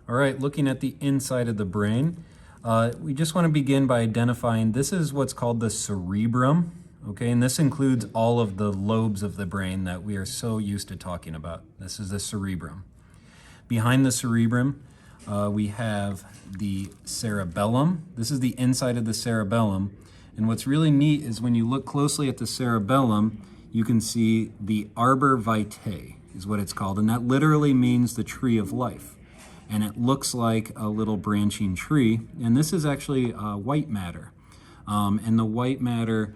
All right, looking at the inside of the brain, we just want to begin by identifying this is what's called the cerebrum, okay? And this includes all of the lobes of the brain that we are so used to talking about. This is the cerebrum. Behind the cerebrum, we have the cerebellum. This is the inside of the cerebellum. And what's really neat is when you look closely at the cerebellum, you can see the arbor vitae is what it's called. And that literally means the tree of life. And it looks like a little branching tree. And this is actually white matter. And the white matter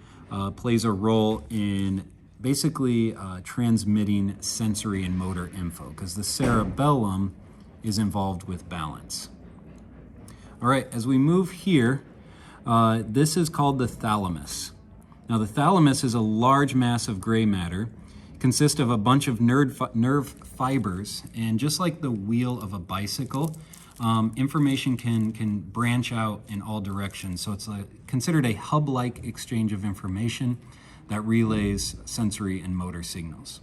plays a role in basically transmitting sensory and motor info, because the cerebellum is involved with balance. All right, as we move here, this is called the thalamus. Now, the thalamus is a large mass of gray matter. It consists of a bunch of nerve fibers, and just like the wheel of a bicycle, information can branch out in all directions. So it's considered a hub-like exchange of information that relays sensory and motor signals.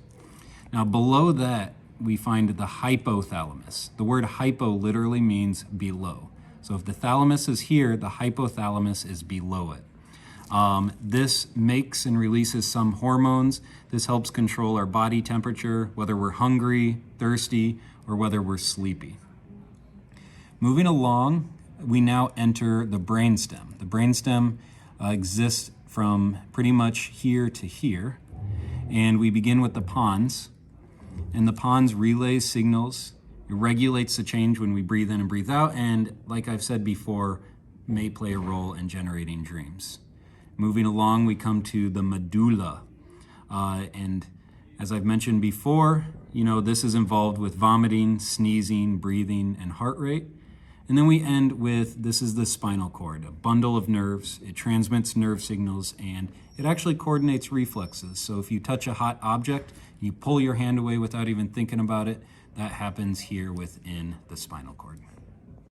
Now, below that, we find the hypothalamus. The word hypo literally means below. So if the thalamus is here, the hypothalamus is below it. This makes and releases some hormones. This helps control our body temperature, whether we're hungry, thirsty, or whether we're sleepy. Moving along, we now enter the brainstem. The brainstem exists from pretty much here to here, and we begin with the pons. And the pons relays signals. It regulates the change when we breathe in and breathe out, and like I've said before, may play a role in generating dreams. Moving along, we come to the medulla. And as I've mentioned before, this is involved with vomiting, sneezing, breathing, and heart rate. And then we end with, this is the spinal cord, a bundle of nerves. It transmits nerve signals, and it actually coordinates reflexes. So if you touch a hot object, you pull your hand away without even thinking about it, that happens here within the spinal cord.